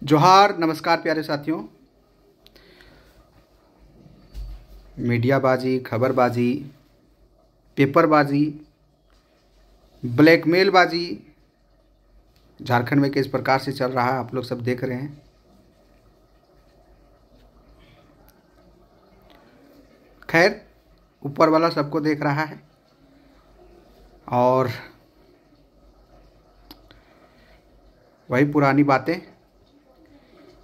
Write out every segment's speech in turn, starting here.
जोहार, नमस्कार प्यारे साथियों। मीडियाबाजी, खबरबाजी, पेपरबाजी, ब्लैकमेलबाजी झारखंड में किस प्रकार से चल रहा है आप लोग सब देख रहे हैं। खैर, ऊपर वाला सबको देख रहा है और वही पुरानी बातें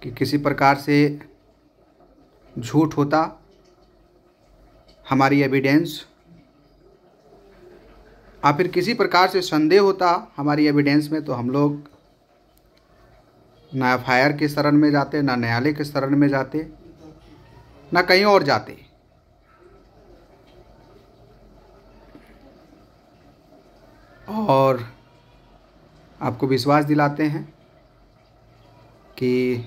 कि किसी प्रकार से झूठ होता हमारी एविडेंस, या फिर किसी प्रकार से संदेह होता हमारी एविडेंस में, तो हम लोग ना एफआईआर के शरण में जाते, ना न्यायालय के शरण में जाते, ना कहीं और जाते। और आपको विश्वास दिलाते हैं कि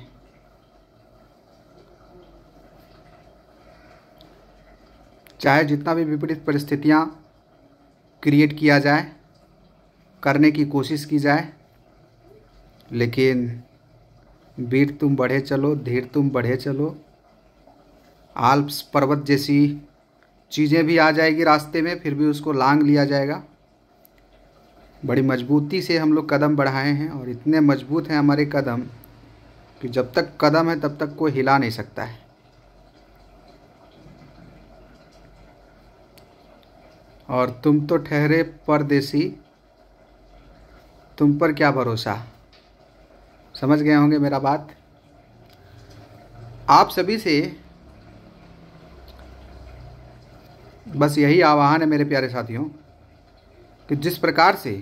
चाहे जितना भी विपरीत परिस्थितियां क्रिएट किया जाए, करने की कोशिश की जाए, लेकिन वीर तुम बढ़े चलो, धीर तुम बढ़े चलो। आल्प्स पर्वत जैसी चीज़ें भी आ जाएगी रास्ते में, फिर भी उसको लांघ लिया जाएगा। बड़ी मजबूती से हम लोग कदम बढ़ाए हैं और इतने मजबूत हैं हमारे कदम कि जब तक कदम है तब तक कोई हिला नहीं सकता है। और तुम तो ठहरे परदेसी, तुम पर क्या भरोसा। समझ गए होंगे मेरा बात। आप सभी से बस यही आह्वान है मेरे प्यारे साथियों कि जिस प्रकार से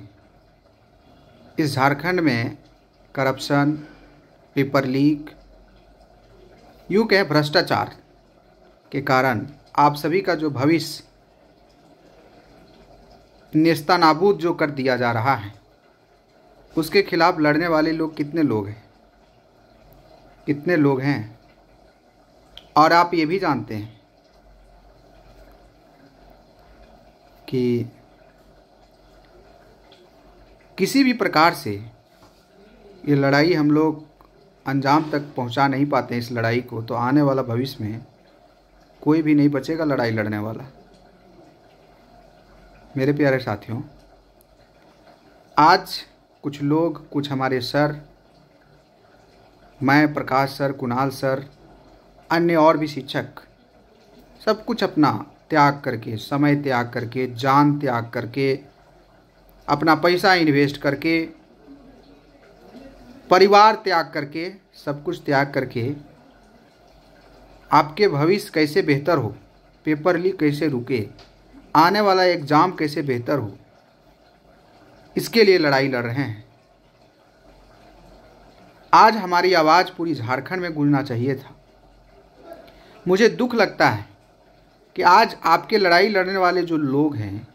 इस झारखंड में करप्शन, पेपर लीक, यूँ कहें भ्रष्टाचार के कारण आप सभी का जो भविष्य नेस्तनाबूद जो कर दिया जा रहा है, उसके खिलाफ लड़ने वाले लोग कितने लोग हैं। और आप ये भी जानते हैं कि किसी भी प्रकार से ये लड़ाई हम लोग अंजाम तक पहुंचा नहीं पाते हैं इस लड़ाई को, तो आने वाला भविष्य में कोई भी नहीं बचेगा लड़ाई लड़ने वाला। मेरे प्यारे साथियों, आज कुछ लोग, कुछ हमारे सर, मैं, प्रकाश सर, कुणाल सर, अन्य और भी शिक्षक, सब कुछ अपना त्याग करके, समय त्याग करके, जान त्याग करके, अपना पैसा इन्वेस्ट करके, परिवार त्याग करके, सब कुछ त्याग करके आपके भविष्य कैसे बेहतर हो, पेपर लीक कैसे रुके, आने वाला एग्ज़ाम कैसे बेहतर हो, इसके लिए लड़ाई लड़ रहे हैं। आज हमारी आवाज़ पूरी झारखंड में गूंजना चाहिए था। मुझे दुख लगता है कि आज आपके लड़ाई लड़ने वाले जो लोग हैं,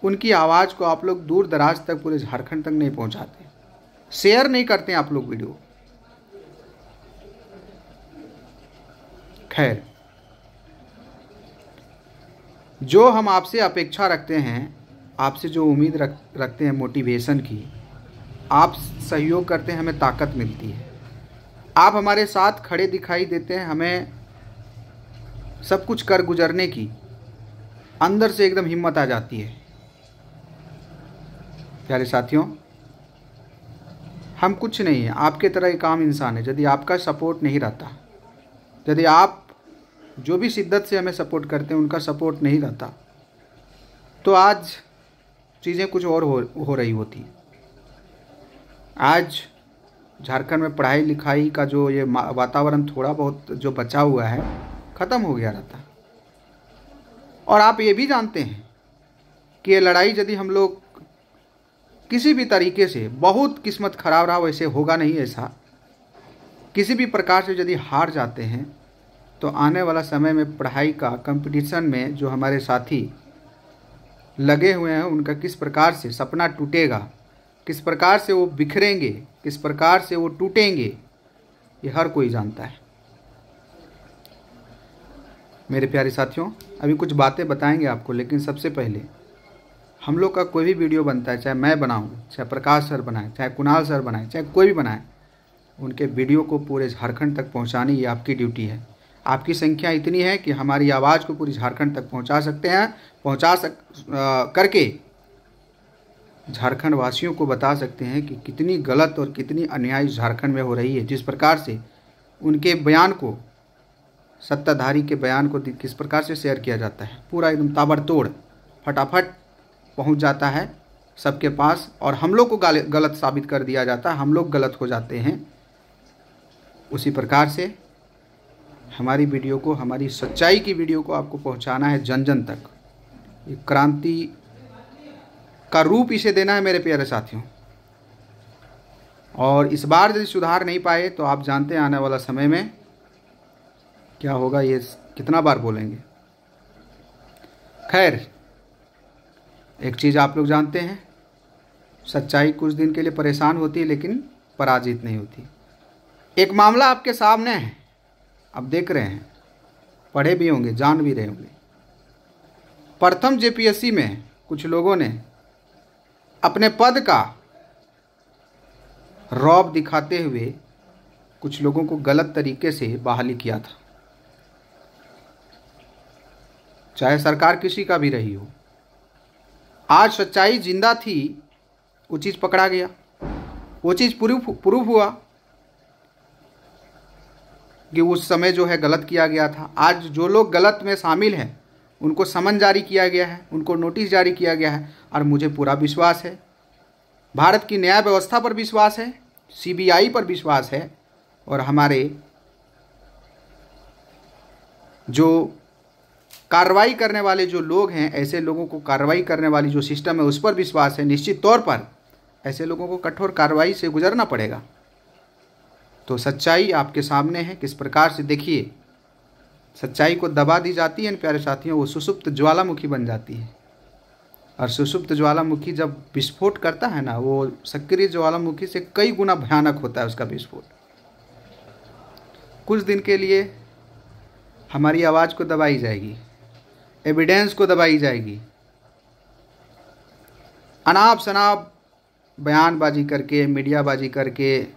उनकी आवाज़ को आप लोग दूर दराज तक, पूरे झारखंड तक नहीं पहुंचाते, शेयर नहीं करते आप लोग वीडियो। खैर, जो हम आपसे अपेक्षा रखते हैं, आपसे जो उम्मीद रखते हैं मोटिवेशन की, आप सहयोग करते हैं, हमें ताकत मिलती है। आप हमारे साथ खड़े दिखाई देते हैं, हमें सब कुछ कर गुजरने की अंदर से एकदम हिम्मत आ जाती है। प्यारे साथियों, हम कुछ नहीं है, आपके तरह एक आम इंसान है। यदि आपका सपोर्ट नहीं रहता, यदि आप जो भी शिद्दत से हमें सपोर्ट करते हैं उनका सपोर्ट नहीं रहता, तो आज चीज़ें कुछ और हो रही होती। आज झारखंड में पढ़ाई लिखाई का जो ये वातावरण थोड़ा बहुत जो बचा हुआ है, ख़त्म हो गया रहता। और आप ये भी जानते हैं कि ये लड़ाई यदि हम लोग किसी भी तरीके से, बहुत किस्मत खराब रहा, वैसे होगा नहीं ऐसा, किसी भी प्रकार से यदि हार जाते हैं, तो आने वाला समय में पढ़ाई का कंपटीशन में जो हमारे साथी लगे हुए हैं, उनका किस प्रकार से सपना टूटेगा, किस प्रकार से वो बिखरेंगे, किस प्रकार से वो टूटेंगे, ये हर कोई जानता है। मेरे प्यारे साथियों, अभी कुछ बातें बताएंगे आपको, लेकिन सबसे पहले हम लोग का कोई भी वीडियो बनता है, चाहे मैं बनाऊं, चाहे प्रकाश सर बनाए, चाहे कुणाल सर बनाए, चाहे कोई भी बनाए, उनके वीडियो को पूरे झारखंड तक पहुंचानी ये आपकी ड्यूटी है। आपकी संख्या इतनी है कि हमारी आवाज़ को पूरी झारखंड तक पहुंचा सकते हैं, करके झारखंड वासियों को बता सकते हैं कि कितनी गलत और कितनी अन्याय झारखंड में हो रही है। जिस प्रकार से उनके बयान को, सत्ताधारी के बयान को किस प्रकार से शेयर किया जाता है, पूरा एकदम ताबड़तोड़ फटाफट पहुंच जाता है सबके पास, और हम लोग को गलत साबित कर दिया जाता है, हम लोग गलत हो जाते हैं। उसी प्रकार से हमारी वीडियो को, हमारी सच्चाई की वीडियो को आपको पहुंचाना है जन जन तक। ये क्रांति का रूप इसे देना है मेरे प्यारे साथियों। और इस बार यदि सुधार नहीं पाए तो आप जानते हैं आने वाला समय में क्या होगा, ये कितना बार बोलेंगे। खैर, एक चीज़ आप लोग जानते हैं, सच्चाई कुछ दिन के लिए परेशान होती है लेकिन पराजित नहीं होती। एक मामला आपके सामने है, आप देख रहे हैं, पढ़े भी होंगे, जान भी रहे होंगे। प्रथम जेपीएससी में कुछ लोगों ने अपने पद का रौब दिखाते हुए कुछ लोगों को गलत तरीके से बहाली किया था, चाहे सरकार किसी का भी रही हो। आज सच्चाई जिंदा थी, वो चीज़ पकड़ा गया, वो चीज़ प्रूफ हुआ कि उस समय जो है गलत किया गया था। आज जो लोग गलत में शामिल हैं उनको समन जारी किया गया है, उनको नोटिस जारी किया गया है। और मुझे पूरा विश्वास है, भारत की न्याय व्यवस्था पर विश्वास है, सीबीआई पर विश्वास है, और हमारे जो कार्रवाई करने वाले जो लोग हैं, ऐसे लोगों को कार्रवाई करने वाली जो सिस्टम है उस पर विश्वास है। निश्चित तौर पर ऐसे लोगों को कठोर कार्रवाई से गुजरना पड़ेगा। तो सच्चाई आपके सामने है, किस प्रकार से देखिए सच्चाई को दबा दी जाती है प्यारे साथियों, वो सुषुप्त ज्वालामुखी बन जाती है। और सुषुप्त ज्वालामुखी जब विस्फोट करता है ना, वो सक्रिय ज्वालामुखी से कई गुना भयानक होता है उसका विस्फोट। कुछ दिन के लिए हमारी आवाज़ को दबाई जाएगी, एविडेंस को दबाई जाएगी, अनाप शनाप बयानबाजी करके, मीडियाबाजी करके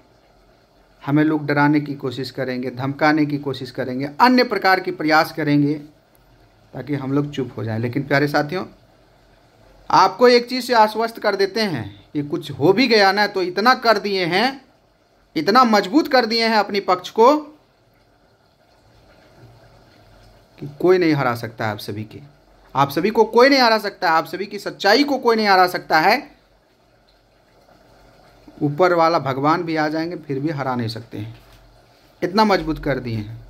हमें लोग डराने की कोशिश करेंगे, धमकाने की कोशिश करेंगे, अन्य प्रकार के प्रयास करेंगे ताकि हम लोग चुप हो जाएं। लेकिन प्यारे साथियों, आपको एक चीज़ से आश्वस्त कर देते हैं कि कुछ हो भी गया ना तो इतना कर दिए हैं, इतना मजबूत कर दिए हैं अपनी पक्ष को कि कोई नहीं हरा सकता है आप सभी को कोई नहीं हरा सकता है, आप सभी की सच्चाई को कोई नहीं हरा सकता है। ऊपर वाला भगवान भी आ जाएंगे फिर भी हरा नहीं सकते हैं, इतना मजबूत कर दिए हैं।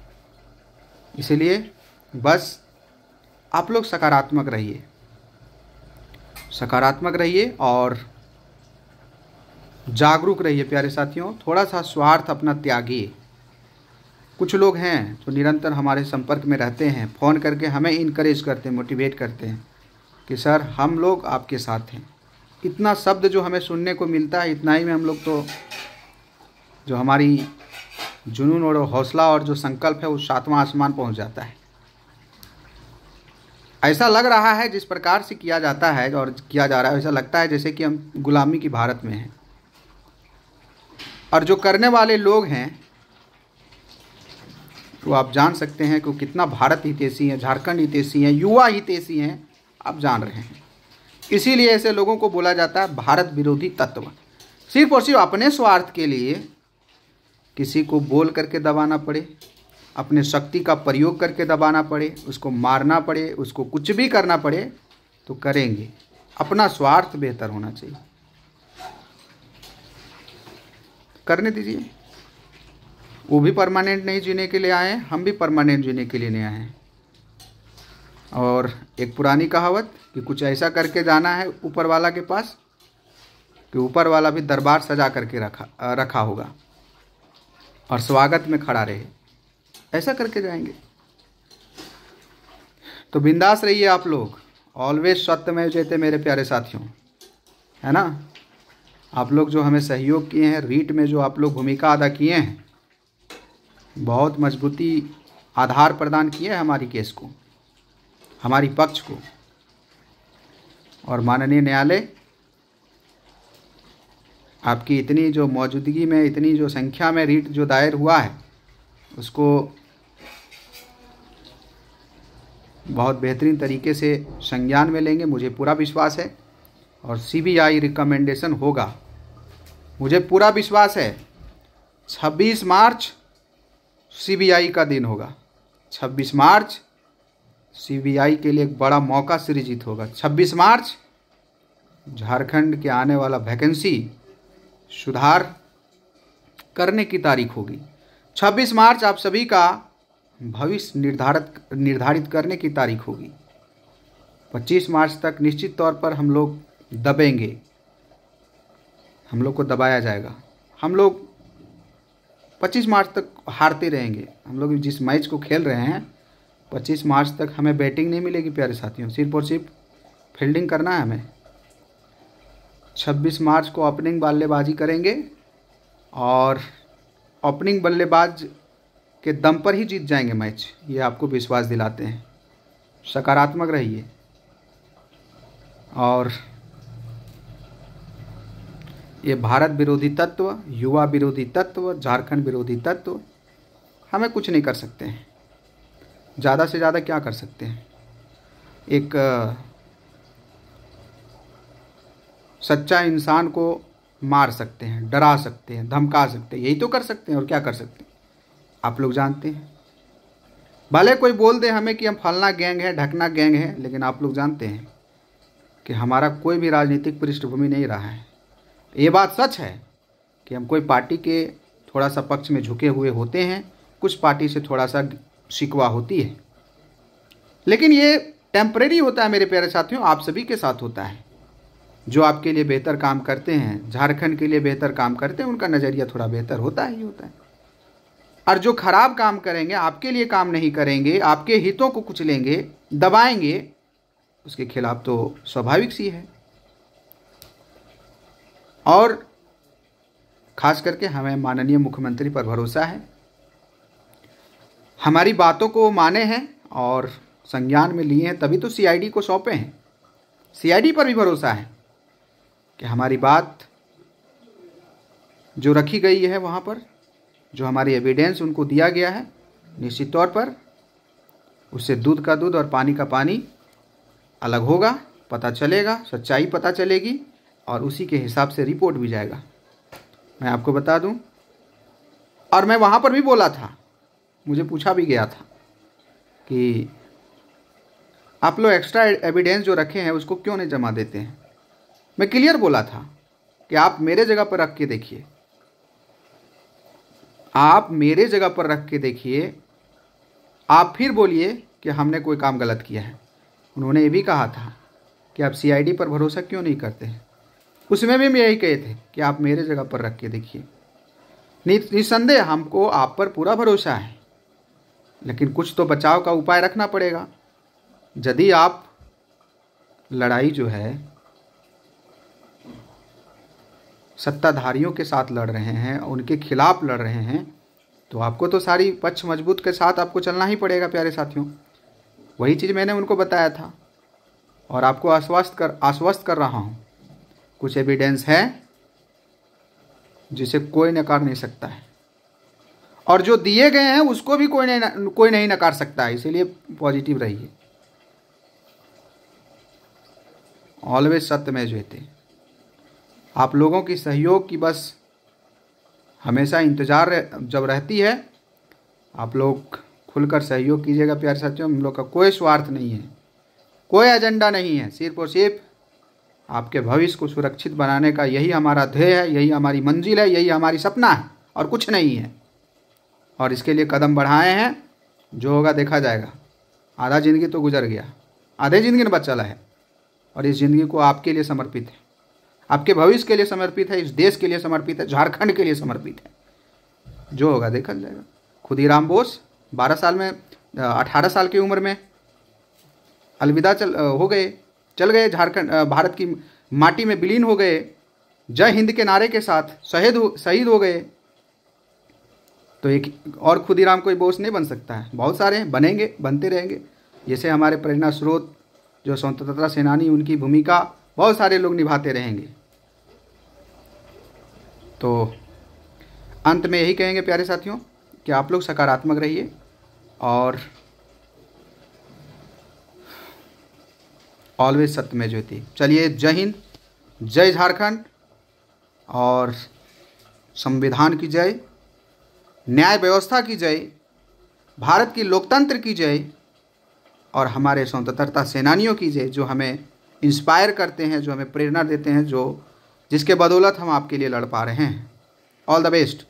इसलिए बस आप लोग सकारात्मक रहिए और जागरूक रहिए प्यारे साथियों। थोड़ा सा स्वार्थ अपना त्यागिए। कुछ लोग हैं जो निरंतर हमारे संपर्क में रहते हैं, फ़ोन करके हमें इनकरेज करते हैं, मोटिवेट करते हैं कि सर हम लोग आपके साथ हैं। इतना शब्द जो हमें सुनने को मिलता है, इतना ही में हम लोग तो जो हमारी जुनून और हौसला और जो संकल्प है वो 7वां आसमान पहुंच जाता है। ऐसा लग रहा है जिस प्रकार से किया जाता है और किया जा रहा है, ऐसा लगता है जैसे कि हम गुलामी की भारत में हैं। और जो करने वाले लोग हैं तो आप जान सकते हैं कि कितना भारत हितैषी हैं, झारखंड हितैषी हैं, युवा हितैषी हैं, आप जान रहे हैं। इसीलिए ऐसे लोगों को बोला जाता है भारत विरोधी तत्व। सिर्फ और सिर्फ अपने स्वार्थ के लिए किसी को बोल करके दबाना पड़े, अपने शक्ति का प्रयोग करके दबाना पड़े, उसको मारना पड़े, उसको कुछ भी करना पड़े तो करेंगे। अपना स्वार्थ बेहतर होना चाहिए, करने दीजिए। वो भी परमानेंट नहीं जीने के लिए आए हैं, हम भी परमानेंट जीने के लिए नहीं आए हैं। और एक पुरानी कहावत कि कुछ ऐसा करके जाना है ऊपर वाला के पास कि ऊपर वाला भी दरबार सजा करके रखा होगा और स्वागत में खड़ा रहे, ऐसा करके जाएंगे। तो बिंदास रहिए आप लोग, ऑलवेज सत्यमेव जयते मेरे प्यारे साथियों, है ना। आप लोग जो हमें सहयोग किए हैं, रीट में जो आप लोग भूमिका अदा किए हैं, बहुत मजबूती आधार प्रदान किए हैं हमारी केस को, हमारी पक्ष को। और माननीय न्यायालय आपकी इतनी जो मौजूदगी में, इतनी जो संख्या में रीट जो दायर हुआ है, उसको बहुत बेहतरीन तरीके से संज्ञान में लेंगे, मुझे पूरा विश्वास है। और सीबीआई रिकमेंडेशन होगा, मुझे पूरा विश्वास है। 26 मार्च सीबीआई का दिन होगा। 26 मार्च सीबीआई के लिए एक बड़ा मौका सृजित होगा। 26 मार्च झारखंड के आने वाला वैकेंसी सुधार करने की तारीख होगी। 26 मार्च आप सभी का भविष्य निर्धारित करने की तारीख होगी। 25 मार्च तक निश्चित तौर पर हम लोग दबेंगे, हम लोग को दबाया जाएगा। हम लोग 25 मार्च तक हारते रहेंगे। हम लोग जिस मैच को खेल रहे हैं 25 मार्च तक हमें बैटिंग नहीं मिलेगी प्यारे साथियों, सिर्फ और सिर्फ फील्डिंग करना है हमें। 26 मार्च को ओपनिंग बल्लेबाजी करेंगे और ओपनिंग बल्लेबाज के दम पर ही जीत जाएंगे मैच, ये आपको विश्वास दिलाते हैं। सकारात्मक रहिए और ये भारत विरोधी तत्व, युवा विरोधी तत्व, झारखंड विरोधी तत्व हमें कुछ नहीं कर सकते हैं। ज़्यादा से ज़्यादा क्या कर सकते हैं? एक सच्चा इंसान को मार सकते हैं, डरा सकते हैं, धमका सकते हैं, यही तो कर सकते हैं। और क्या कर सकते हैं आप लोग जानते हैं। भले कोई बोल दे हमें कि हम फलना गैंग है, ढकना गैंग है, लेकिन आप लोग जानते हैं कि हमारा कोई भी राजनीतिक पृष्ठभूमि नहीं रहा है। ये बात सच है कि हम कोई पार्टी के थोड़ा सा पक्ष में झुके हुए होते हैं, कुछ पार्टी से थोड़ा सा शिकवा होती है, लेकिन ये टेम्परेरी होता है मेरे प्यारे साथियों। आप सभी के साथ होता है। जो आपके लिए बेहतर काम करते हैं, झारखंड के लिए बेहतर काम करते हैं, उनका नज़रिया थोड़ा बेहतर होता ही होता है। और जो खराब काम करेंगे, आपके लिए काम नहीं करेंगे, आपके हितों को कुचलेंगे, दबाएंगे, उसके खिलाफ तो स्वाभाविक सी है। और खास करके हमें माननीय मुख्यमंत्री पर भरोसा है, हमारी बातों को माने हैं और संज्ञान में लिए हैं, तभी तो सीआईडी को सौंपे हैं। सीआईडी पर भी भरोसा है कि हमारी बात जो रखी गई है वहाँ पर, जो हमारी एविडेंस उनको दिया गया है, निश्चित तौर पर उससे दूध का दूध और पानी का पानी अलग होगा, पता चलेगा, सच्चाई पता चलेगी और उसी के हिसाब से रिपोर्ट भी जाएगा। मैं आपको बता दूं, और मैं वहाँ पर भी बोला था, मुझे पूछा भी गया था कि आप लोग एक्स्ट्रा एविडेंस जो रखे हैं उसको क्यों नहीं जमा देते हैं। मैं क्लियर बोला था कि आप मेरे जगह पर रख के देखिए, आप मेरे जगह पर रख के देखिए, आप फिर बोलिए कि हमने कोई काम गलत किया है। उन्होंने ये भी कहा था कि आप सीआईडी पर भरोसा क्यों नहीं करते हैं। उसमें भी मैं यही कहे थे कि आप मेरे जगह पर रख के देखिए। निस्संदेह हमको आप पर पूरा भरोसा है, लेकिन कुछ तो बचाव का उपाय रखना पड़ेगा। यदि आप लड़ाई जो है सत्ताधारियों के साथ लड़ रहे हैं, उनके खिलाफ लड़ रहे हैं, तो आपको तो सारी पक्ष मजबूत के साथ आपको चलना ही पड़ेगा प्यारे साथियों। वही चीज़ मैंने उनको बताया था और आपको आश्वस्त कर रहा हूँ। कुछ एविडेंस है जिसे कोई नकार नहीं सकता है, और जो दिए गए हैं उसको भी कोई नहीं नकार सकता है। इसीलिए पॉजिटिव रहिए। ऑलवेज सत्य में जयते। आप लोगों की सहयोग की बस हमेशा इंतज़ार जब रहती है, आप लोग खुलकर सहयोग कीजिएगा प्यारे साथियों। हम लोग का कोई स्वार्थ नहीं है, कोई एजेंडा नहीं है, सिर्फ और सिर्फ आपके भविष्य को सुरक्षित बनाने का यही हमारा ध्येय है, यही हमारी मंजिल है, यही हमारी सपना है और कुछ नहीं है। और इसके लिए कदम बढ़ाए हैं, जो होगा देखा जाएगा। आधा ज़िंदगी तो गुजर गया, आधे ज़िंदगी में बचा है, और इस ज़िंदगी को आपके लिए समर्पित है, आपके भविष्य के लिए समर्पित है, इस देश के लिए समर्पित है, झारखंड के लिए समर्पित है। जो होगा देखा जाएगा। खुदीराम बोस 12 साल में 18 साल की उम्र में अलविदा चल गए, झारखंड भारत की माटी में विलीन हो गए, जय हिंद के नारे के साथ शहीद हो गए। तो एक और खुदीराम कोई बोस नहीं बन सकता है, बहुत सारे हैं, बनेंगे, बनते रहेंगे। जैसे हमारे प्रेरणा स्रोत जो स्वतंत्रता सेनानी, उनकी भूमिका बहुत सारे लोग निभाते रहेंगे। तो अंत में यही कहेंगे प्यारे साथियों कि आप लोग सकारात्मक रहिए और ऑलवेज सत्य में ज्योति। चलिए, जय हिंद, जय झारखंड और संविधान की जय, न्याय व्यवस्था की जय, भारत की लोकतंत्र की जय और हमारे स्वतंत्रता सेनानियों की जय, जो हमें इंस्पायर करते हैं, जो हमें प्रेरणा देते हैं, जिसके बदौलत हम आपके लिए लड़ पा रहे हैं। All the best.